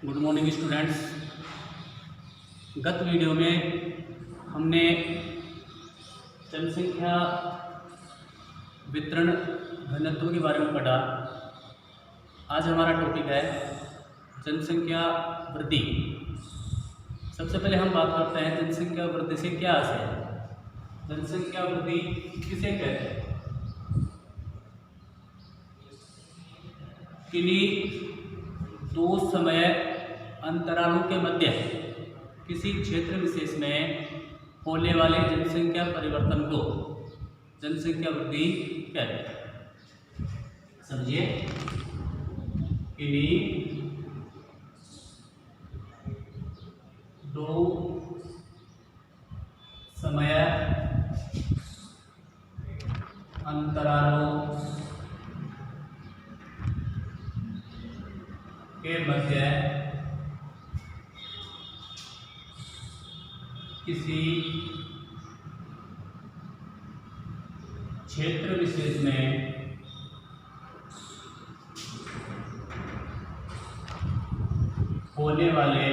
Good morning students. गत video में हमने जनसंख्या वितरण घनत्व के बारे में पढ़ा। आज हमारा टॉपिक है जनसंख्या वृद्धि। सबसे पहले हम बात करते हैं जनसंख्या वृद्धि से क्या अर्थ है। जनसंख्या वृद्धि किसे कहते हैं? किन्हीं दो समय अंतरालों के मध्य किसी क्षेत्र विशेष में होने वाले जनसंख्या परिवर्तन को जनसंख्या वृद्धि कहते हैं। समझिए, किन्हीं दो समय अंतरालों के मध्य किसी क्षेत्र विशेष में होने वाली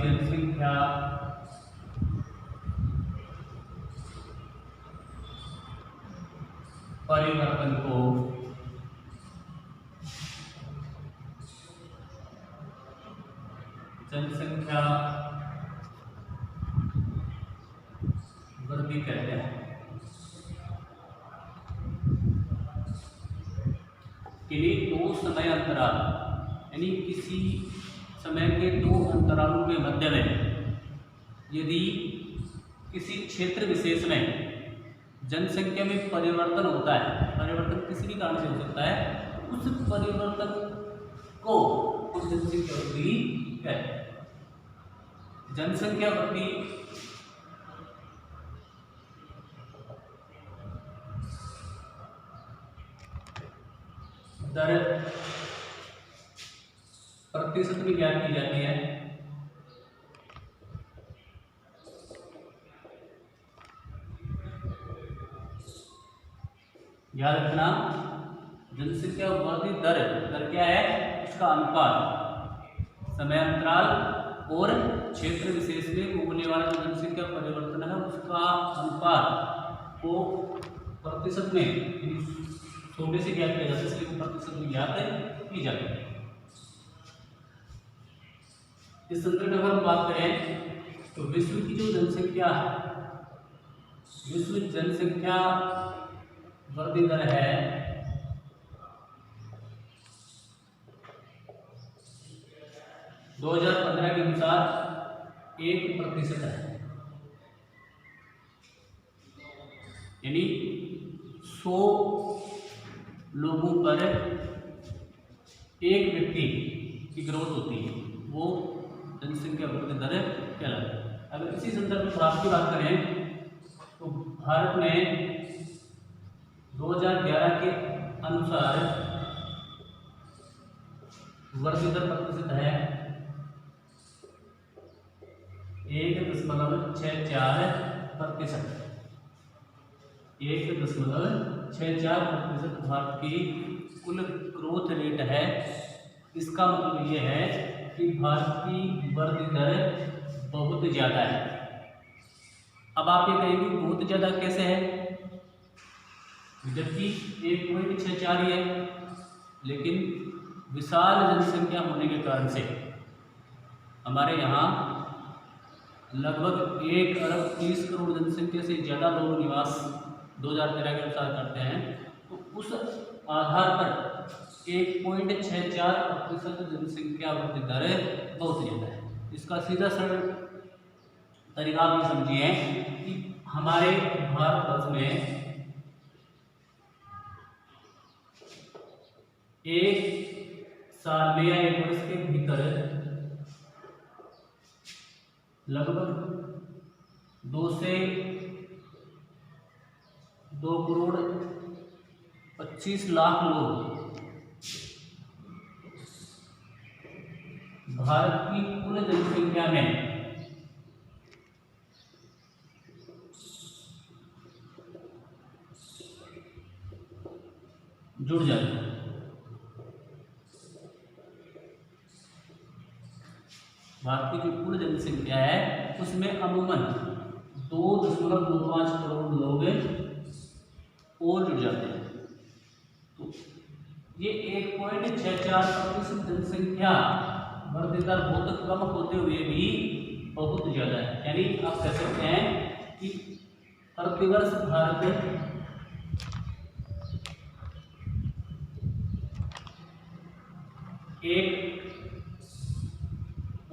जनसंख्या परिवर्तन को जनसंख्या वृद्धि कहते हैं। किन्हीं दो समय अंतराल यानी किसी समय के दो अंतरालों के मध्य में यदि किसी क्षेत्र विशेष में जनसंख्या में परिवर्तन होता है, परिवर्तन किसी भी कारण से हो सकता है, उस परिवर्तन को उस जनसंख्या वृद्धि कहते हैं। जनसंख्या वृद्धि दर प्रतिशत में ज्ञात की जाती है। याद रखना, जनसंख्या वृद्धि दर क्या है? इसका अनुपात समय अंतराल और क्षेत्र विशेष में होने वाला जो जनसंख्या परिवर्तन है उसका अनुपात को प्रतिशत में 100 से ज्ञात किया जाता है, इसलिए प्रतिशत में ज्ञात की जाती है। इस संदर्भ में अगर हम बात करें तो विश्व की जो जनसंख्या है, विश्व जनसंख्या वृद्धि दर है 2015 के अनुसार 1% है। यानी 100 लोगों पर एक व्यक्ति की ग्रोथ होती है, वो जनसंख्या वृद्धि दर कहलाती है। अगर इसी संदर्भ में भारत की बात करें तो भारत में 2011 के अनुसार वृद्धि दर प्रतिशत है 1.64%। 1.64% भारत की कुल ग्रोथ रेट है। इसका मतलब ये है कि भारत की वृद्धि दर बहुत ज़्यादा है। अब आप ये कहेंगे बहुत ज़्यादा कैसे है, जबकि 1.64 ही है, लेकिन विशाल जनसंख्या होने के कारण से हमारे यहाँ लगभग 1.30 अरब जनसंख्या से ज़्यादा लोग निवास 2013 के अनुसार करते हैं। तो उस आधार पर 1.64% जनसंख्या वृद्धि दर बहुत ज़्यादा है। इसका सीधा सरल तरीका आप ये समझिए कि हमारे भारतवर्ष में एक साल में या एक वर्ष के भीतर लगभग 2 करोड़ 25 लाख लोग भारत की कुल जनसंख्या में जुड़ जाते हैं। भारत की जो कुल जनसंख्या है उसमें अमूमन 2.25 करोड़ लोग और जुड़ जाते हैं। तो ये 1.64% जनसंख्या वृद्धि दर बहुत कम होते हुए भी बहुत ज़्यादा है। यानी आप कह सकते हैं कि प्रतिवर्ष भारत एक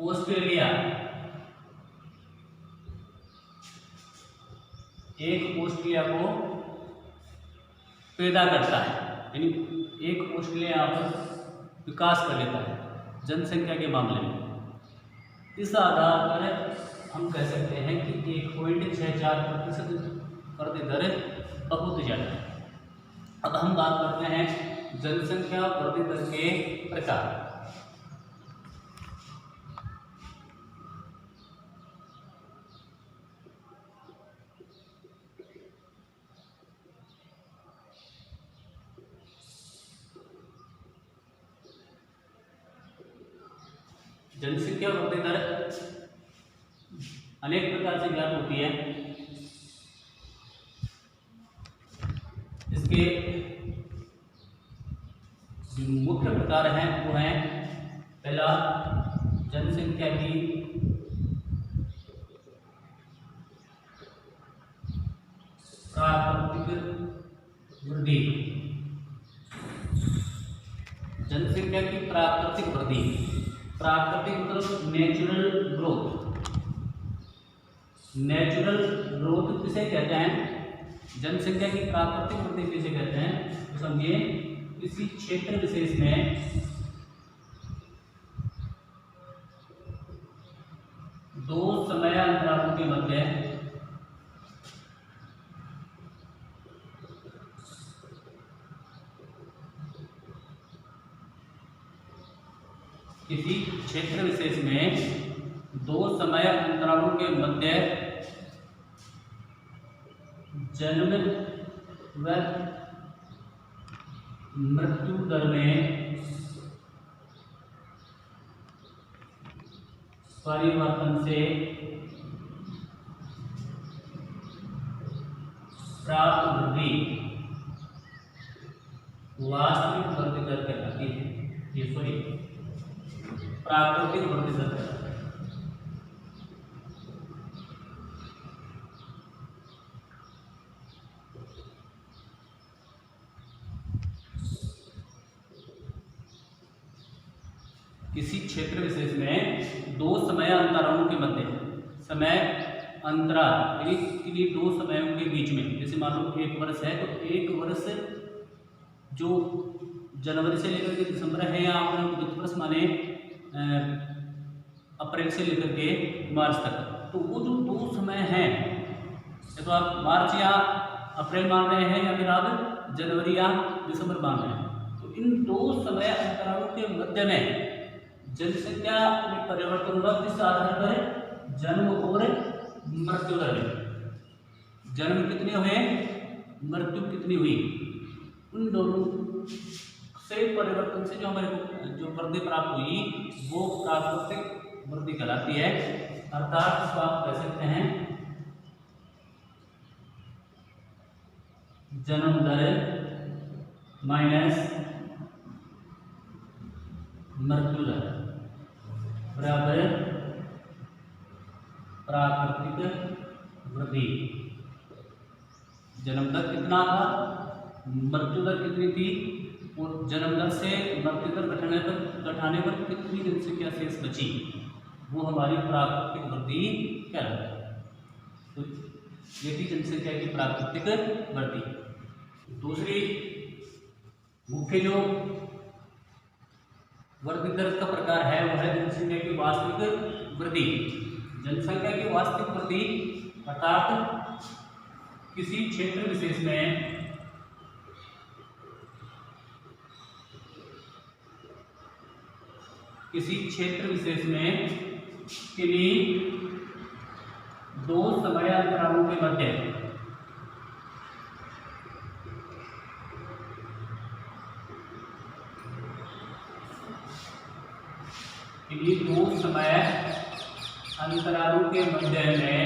ऑस्ट्रेलिया को पैदा करता है, यानी एक ऑस्ट्रेलिया यहाँ पर विकास कर लेता है जनसंख्या के मामले में। इस आधार पर हम कह सकते हैं कि 1.64% वृद्धि दर बहुत ज़्यादा है। अब हम बात करते हैं जनसंख्या वृद्धि दर के प्रकार। जनसंख्या वृद्धि दर अनेक प्रकार से ज्ञात होती है। इसके जो मुख्य प्रकार हैं वो हैं, पहला जनसंख्या की प्राकृतिक वृद्धि। जनसंख्या की प्राकृतिक वृद्धि, प्राकृतिक मतलब नेचुरल ग्रोथ। नेचुरल ग्रोथ किसे कहते हैं, जनसंख्या की प्राकृतिक वृद्धि किसे कहते हैं, तो समझिए किसी क्षेत्र विशेष में दो समयांतरालों के मध्य किसी क्षेत्र विशेष में दो समय अंतरालों के मध्य जन्म व मृत्यु दर में परिवर्तन से प्राप्त वृद्धि वास्तविक वृद्धि दर कहलाती है। ये सॉरी प्राकृतिक वृद्धि दर कहलाती है। किसी क्षेत्र विशेष में दो समय अंतरालों के मध्य, समय अंतराल यानी दो समयों के बीच में, जैसे मान लो 1 वर्ष है तो 1 वर्ष जो जनवरी से लेकर के दिसंबर है, या आप वित्त वर्ष माने अप्रैल से लेकर के मार्च तक, तो वो जो दो समय हैं, तो आप मार्च या अप्रैल मान रहे हैं या फिर आप जनवरी या दिसंबर मान रहे हैं, तो इन दो समय अंतरालों के मध्य में जनसंख्या में परिवर्तन हुआ किस आधार पर, जन्म और मृत्यु दर में। जन्म कितने हुए, मृत्यु कितनी हुई, उन दोनों से परिवर्तन से जो हमारे जो वृद्धि प्राप्त हुई वो प्राकृतिक वृद्धि कहलाती है। अर्थात इसको आप कह सकते हैं जन्म दर माइनस मृत्यु दर बराबर प्राकृतिक वृद्धि। जन्म दर कितना था, मृत्यु दर कितनी थी, और जन्म दर से मृत्यु दर घटाने पर कितनी जनसंख्या शेष बची, वो हमारी प्राकृतिक वृद्धि कहलाती है। तो ये थी जनसंख्या की प्राकृतिक वृद्धि। दूसरी मुख्य जो वृद्धि दर का प्रकार है वह है जनसंख्या की वास्तविक वृद्धि। जनसंख्या की वास्तविक वृद्धि अर्थात किसी क्षेत्र विशेष में किन्हीं दो समयांतरालों के मध्य किन्हीं दो समय अंतरालों के मध्य में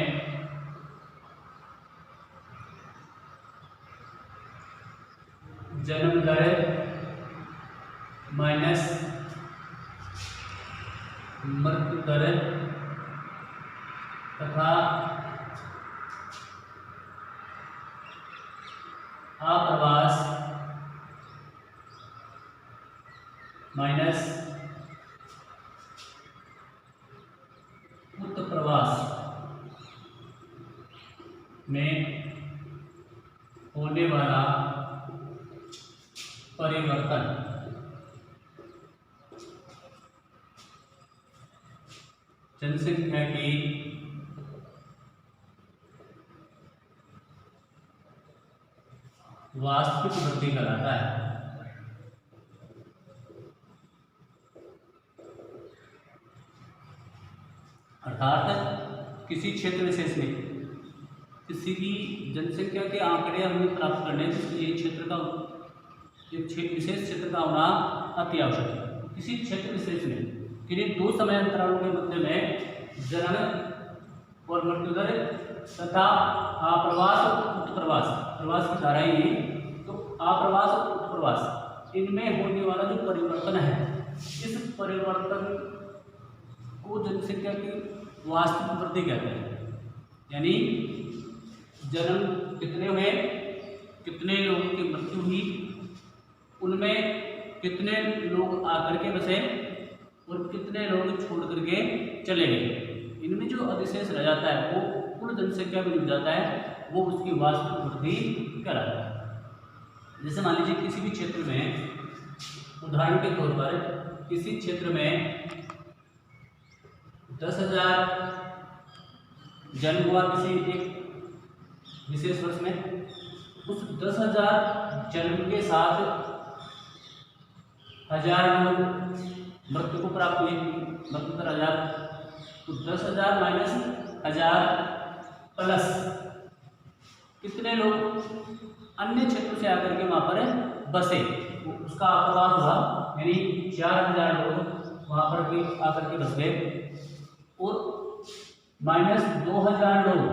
जन्म दर माइनस मृत्यु दर तथा आप्रवास माइनस उत्प्रवास में होने वाला परिवर्तन जनसंख्या की वास्तविक वृद्धि कहलाता है। अर्थात किसी क्षेत्र विशेष में किसी भी जनसंख्या के आंकड़े हमें प्राप्त करने के लिए क्षेत्र का विशेष क्षेत्र का होना अति आवश्यक है। किसी क्षेत्र विशेष में किन्हीं दो समय अंतरालों के मध्य में जन्म और मृत्यु दर तथा आप्रवास और उत्प्रवास, प्रवास की धारा ही तो आप्रवास और उत्प्रवास, इनमें होने वाला जो परिवर्तन है, इस परिवर्तन को जनसंख्या की वास्तविक वृद्धि कहते हैं। यानी जन्म कितने हुए, कितने लोगों की मृत्यु हुई, उनमें कितने लोग आकर के बसे और कितने लोग छोड़ करके चले गए, इनमें जो अधिशेष रह जाता है वो कुल जनसंख्या में मिल जाता है, वो उसकी वास्तविक वृद्धि कहलाता है। जैसे मान लीजिए किसी भी क्षेत्र में, उदाहरण के तौर पर किसी क्षेत्र में 10,000 जन्म हुआ किसी एक विशेष वर्ष में, उस 10,000 जन्म के साथ 1000 लोग मृत्यु को प्राप्त हुए, मृत्यु दर 1000, तो 10,000 माइनस 1000 प्लस कितने लोग अन्य क्षेत्र से आकर के वहाँ पर बसे, तो उसका आप्रवास हुआ, यानी 4000 लोग वहाँ पर भी आकर के बस गए, और माइनस 2000 लोग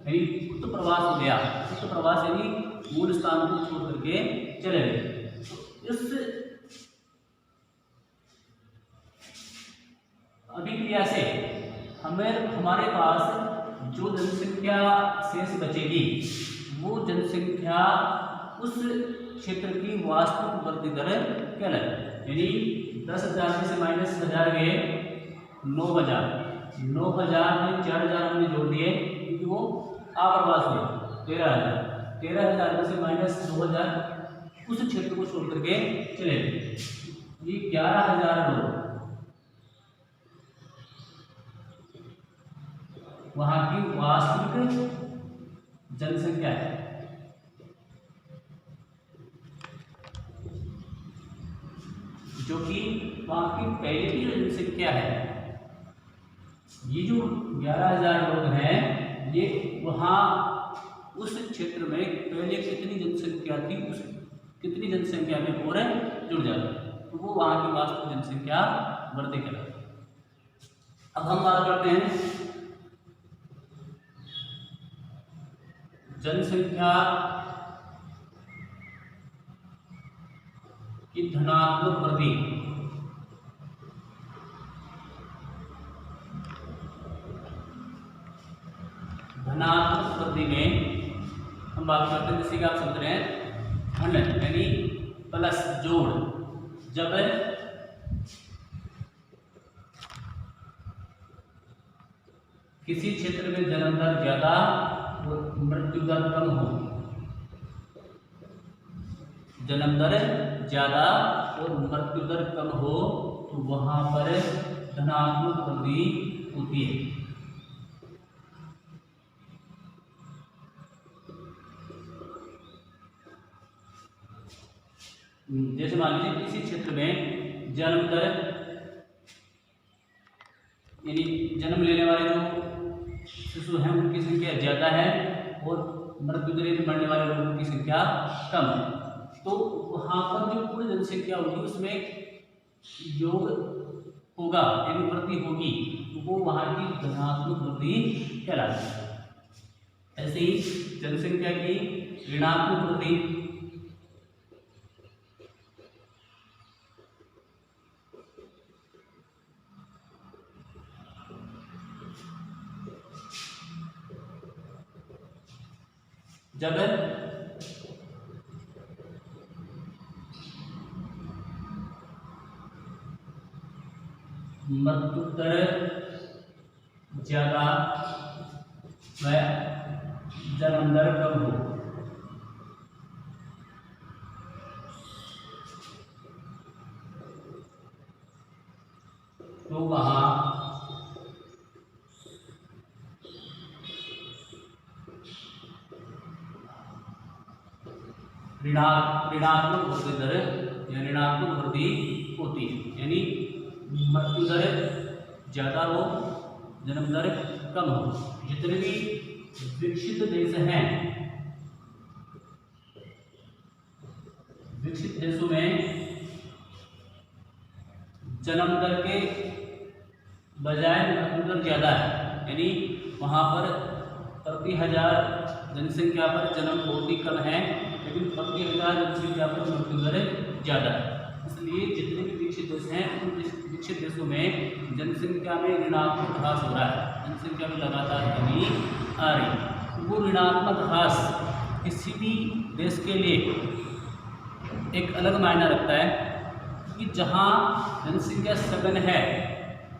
यानी उत्प्रवास हो गया। उत्प्रवास यानी मूल स्थान को छोड़ करके चले गए। तो इस अभिक्रिया से हमारे पास जो जनसंख्या शेष बचेगी, वो जनसंख्या उस क्षेत्र की वास्तविक वृद्धि दर कहलाएगी। यानी 10,000 में से माइनस 1000 गए 9,000, 9,000 में 4,000 हमने जोड़ दिए क्योंकि वो आप्रवास हुए 13,000, 13,000 में से माइनस 2,000 उस क्षेत्र को छोड़ करके चले गए, ये 11,000 लोग वहाँ की वास्तविक जनसंख्या है। जो कि वहाँ की पहले की जो जनसंख्या है, ये जो 11,000 लोग हैं, ये वहाँ उस क्षेत्र में पहले कितनी जनसंख्या थी, उस कितनी जनसंख्या में और जुड़ जाती है, तो वो वहाँ की वास्तविक जनसंख्या वृद्धि कहलाती है। अब हम बात करते हैं जनसंख्या की धनात्मक वृद्धि। धनात्मक वृद्धि में हम बात करते हैं, जैसे कि आप समझ रहे हैं धन यानी प्लस जोड़, जब किसी क्षेत्र में जन्म दर ज्यादा और मृत्यु दर कम हो, जन्म दर ज्यादा और मृत्यु दर कम हो, तो वहां पर धनात्मक वृद्धि होती है। जैसे मान लीजिए किसी क्षेत्र में जन्म दर यानी जन्म लेने वाले जो शिशु हैं उनकी संख्या ज़्यादा है और मृत्यु दर में मरने वाले लोगों की संख्या कम है, तो वहाँ पर जो कुल जनसंख्या होगी उसमें योग होगा यानी वृद्धि होगी तो वो वहाँ की धनात्मक वृद्धि कहलाती है। ऐसे ही जनसंख्या की ऋणात्मक वृद्धि, जब मृत्यु दर ज्यादा व जन्म दर कम हो, तो वहाँ ऋणात्मक वृद्धि दर या ऋणात्मक वृद्धि होती है। यानी मृत्यु दर ज़्यादा हो, जन्म दर कम हो। जितने भी विकसित देश हैं, विकसित देशों में जन्म दर के बजाय मृत्यु दर ज़्यादा है। यानी वहाँ पर प्रति 1000 जनसंख्या पर जन्म बहुत ही कम है, लेकिन प्रति 1000 जनसंख्या पर मृत्यु दर ज़्यादा है। इसलिए जितने भी विकसित देश हैं उन विकसित देशों में जनसंख्या में ऋणात्मक ह्रास हो रहा है, जनसंख्या में लगातार कमी आ रही है। वो ऋणात्मक ह्रास किसी भी देश के लिए एक अलग मायना रखता है कि जहाँ जनसंख्या सघन है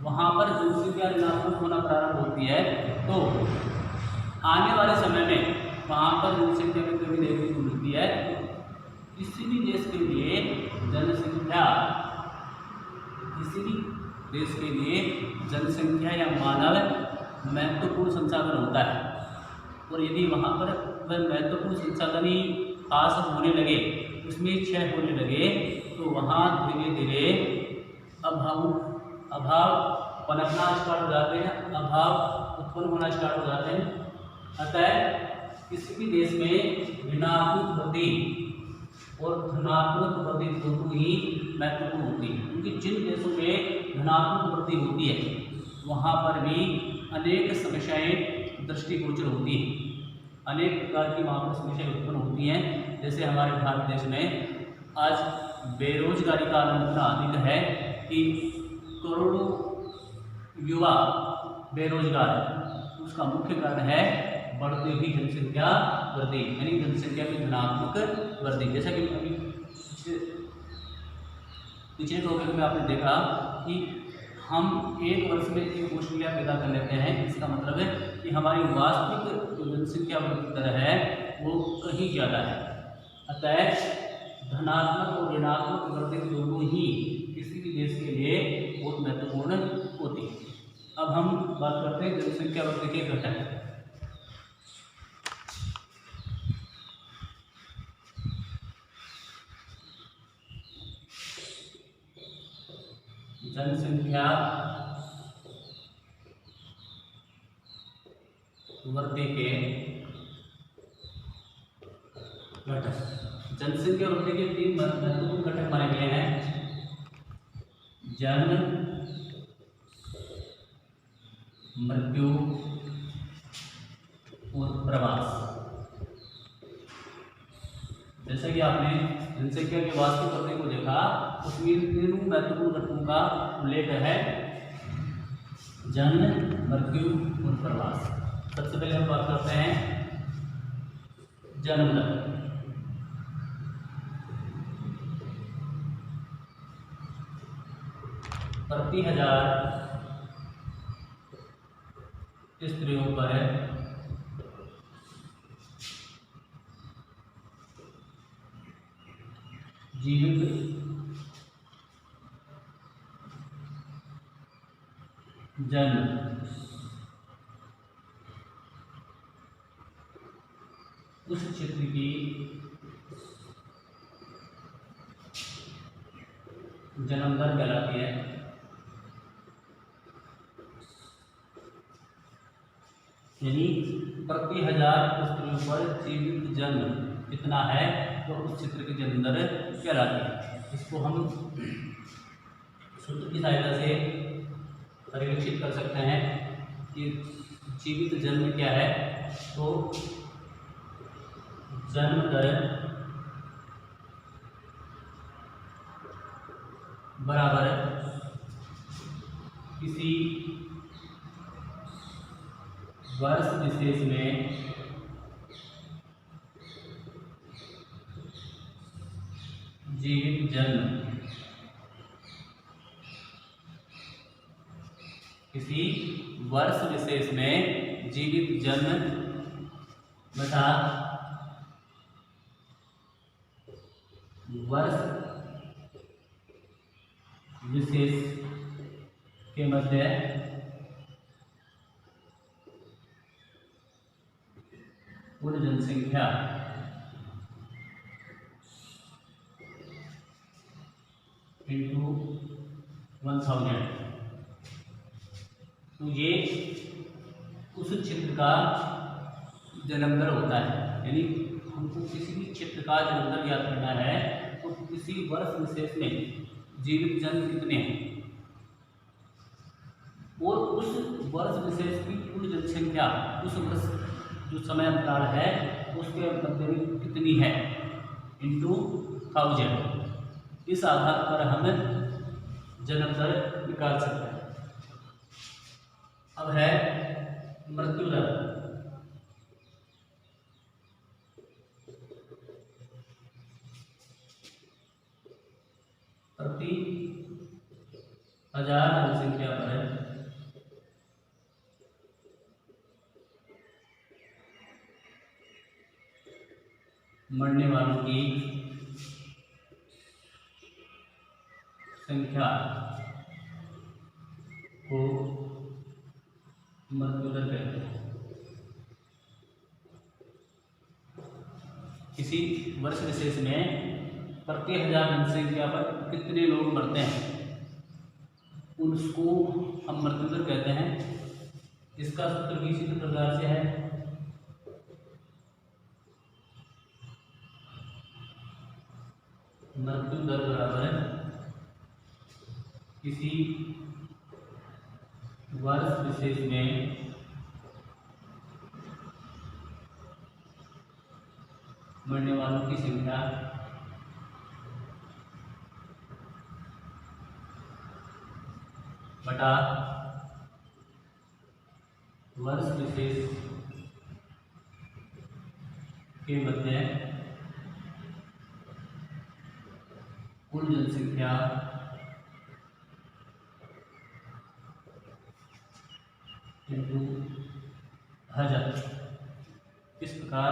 वहाँ पर जनसंख्या ऋणात्मक होना प्रारंभ होती है, तो आने वाले समय में वहाँ पर जनसंख्या में कमी देखने को मिलती है। किसी भी देश के लिए जनसंख्या, किसी भी देश के लिए जनसंख्या या मानव महत्वपूर्ण संसाधन होता है, और यदि वहाँ पर वह महत्वपूर्ण संसाधन ही खास होने लगे, उसमें क्षय होने लगे, तो वहाँ धीरे धीरे अभाव पनपना स्टार्ट हो जाते हैं, अभाव उत्पन्न होना स्टार्ट हो जाते हैं। अतः किसी भी देश में ऋणात्मक वृद्धि और धनात्मक वृद्धि दोनों ही महत्वपूर्ण होती है, क्योंकि जिन देशों में धनात्मक वृद्धि होती है वहाँ पर भी अनेक समस्याएं दृष्टिगोचर होती हैं, अनेक प्रकार की वहाँ पर समस्याएं उत्पन्न होती हैं। जैसे हमारे भारत देश में आज बेरोजगारी का आनंद इतना अधिक है कि करोड़ों युवा बेरोजगार है। उसका मुख्य कारण है बढ़ती हुई जनसंख्या वृद्धि, यानी जनसंख्या की धनात्मक वृद्धि। जैसा कि अभी पिछले टॉपिक में आपने देखा कि हम एक वर्ष में एक मुश्किलें पैदा कर लेते हैं, इसका मतलब है कि हमारी वास्तविक जो जनसंख्या वृद्धि दर है वो कहीं ज़्यादा है। अतः धनात्मक और ऋणात्मक वृद्धि दोनों ही किसी भी देश के लिए बहुत महत्वपूर्ण होती है। अब हम बात करते हैं जनसंख्या वृद्धि के घटक। जनसंख्या वृद्धि के घटक। जनसंख्या वृद्धि के 3 महत्वपूर्ण घटक माने गए हैं: जन्म, मृत्यु और प्रवास। जैसा कि आपने जनसंख्या की वास्तविक वृद्धि को देखा, उसमें 3 महत्वपूर्ण घटकों का उल्लेख है: जन्म, मृत्यु और प्रवास। सबसे पहले हम बात करते हैं जन्म दर। प्रति 1000 स्त्रियों पर जीवित जन्म उस क्षेत्र की जन्म दर कहलाती है। यानी प्रति 1000 स्त्रियों पर जीवित जन्म कितना है तो उस क्षेत्र की जन्म दर कहलाती है। इसको हम सूत्र की सहायता से परिलक्षित कर सकते हैं कि जीवित जन्म क्या है। तो जन्म दर बराबर किसी वर्ष विशेष में जीवित जन्म, किसी वर्ष विशेष में जीवित जन्म बता वर्ष विशेष के मध्य कुल जनसंख्या इंटू 1000। तो ये उस क्षेत्र का जन्म दर होता है। यानी हमको किसी भी क्षेत्र का जन्म दर याद करना है तो किसी वर्ष विशेष में जीवित जन्म कितने हैं और उस वर्ष विशेष की कुल जनसंख्या उस वर्ष जो समय अंतराल है उसके मध्य में कितनी है इंटू 1000। इस आधार पर हम जन्म दर निकाल सकते हैं। अब है मृत्यु दर। प्रति 1000 जनसंख्या पर मरने वालों की संख्या को मृत्यु दर कहते हैं। किसी वर्ष विशेष में प्रति 1000 जनसंख्या पर कितने लोग मरते हैं उसको हम मृत्यु दर कहते हैं। इसका सूत्र भी इसी प्रकार से है, मृत्यु दर बराबर किसी वर्ष विशेष में मरने वालों की संख्या बटा वर्ष विशेष के मध्य कुल जनसंख्या इंटू 1000। इस प्रकार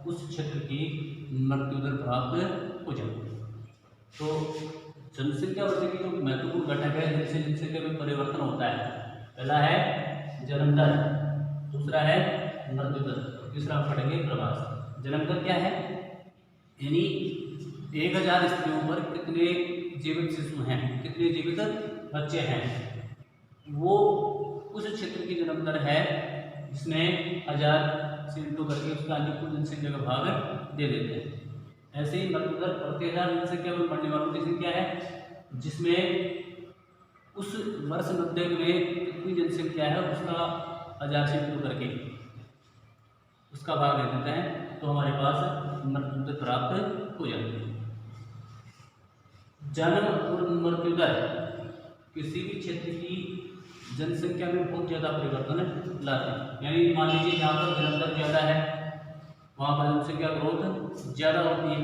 उस क्षेत्र की मृत्यु दर प्राप्त हो जाती है। तो जनसंख्या वृद्धि की जो महत्वपूर्ण घटक है जिनसे जनसंख्या में परिवर्तन होता है, पहला है जन्म दर, दूसरा है मृत्यु दर, तीसरा पढ़ेंगे प्रवास। जन्म दर क्या है, यानी 1000 स्त्रियों पर कितने जीवित शिशु हैं, कितने जीवित बच्चे हैं, वो उस क्षेत्र की जन्म दर है जिसमें 1000 से इंटू करके उसका कुल जनसंख्या का भाग दे देते हैं। ऐसे ही मृत्यु दर प्रति 1000 जनसंख्या में मरने वालों की संख्या है जिसमें उस वर्ष मध्य में कितनी जनसंख्या है उसका 1000 से इंटू करके उसका भाग दे देते हैं, तो हमारे पास मृत्यु दर प्राप्त हो जाती है। जन्म और मृत्यु दर किसी भी क्षेत्र की जनसंख्या में बहुत ज़्यादा परिवर्तन लाते हैं। यानी मान लीजिए यहाँ पर जन्म दर ज़्यादा है, वहाँ पर जनसंख्या ग्रोथ ज़्यादा होती है।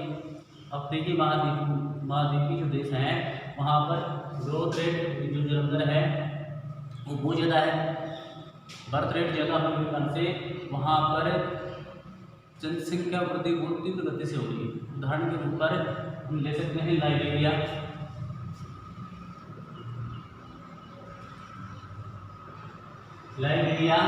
अफ्रीकी महाद्वीप के जो देश हैं वहाँ पर ग्रोथ रेट जो जन्म दर है वो बहुत ज़्यादा है, बर्थ रेट ज़्यादा होने के कारण से वहाँ पर जनसंख्या वृद्धि बहुत तीव्र गति से हो रही है। उदाहरण के रूप पर हम ले सकते हैं लाइबेरिया। लाइबेरिया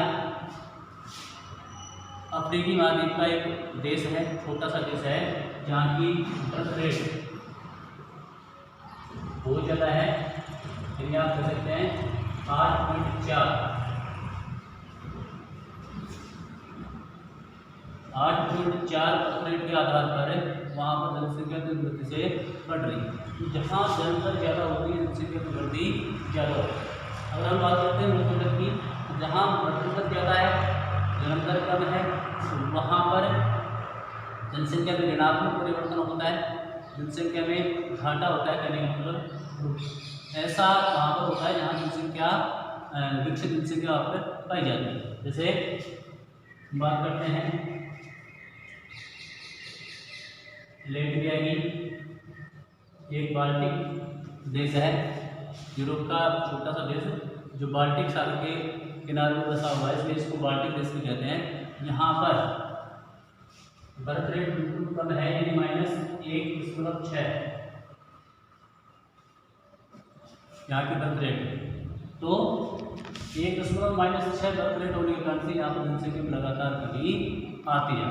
अफ्रीकी महाद्वीप का एक देश है, छोटा सा देश है जहाँ की बर्थ रेट बहुत ज़्यादा है। यानी आप कह सकते हैं 8.4 बर्थ रेट के आधार पर वहाँ पर जनसंख्या की वृद्धि से बढ़ रही है। तो जहाँ जन्म दर ज़्यादा होती है जनसंख्या की वृद्धि ज़्यादा होती है। अगर हम बात करते हैं मृत्यु दर की, जहाँ मृत्यु दर ज़्यादा है, जन्म दर कम है, तो वहाँ पर जनसंख्या में ऋणात्मक परिवर्तन होता है, जनसंख्या में घाटा होता है। कहने का मतलब ऐसा वहाँ पर होता है जहाँ जनसंख्या विकसित जनसंख्या वहाँ पर पाई जाती है। जैसे बात करते हैं लेटविया की, एक बाल्टिक देश है, यूरोप का छोटा सा देश जो बाल्टिक सागर के किनारे पर बसा हुआ है, इसलिए इसको बाल्टिक देश भी कहते हैं। यहाँ पर बर्थ रेट बिल्कुल कम है, यानी -1.6 यहाँ की बर्थ रेट। तो 1.6 बर्थ रेट होने के कारण से यहाँ पर जनसंख्या में लगातार कमी आती है।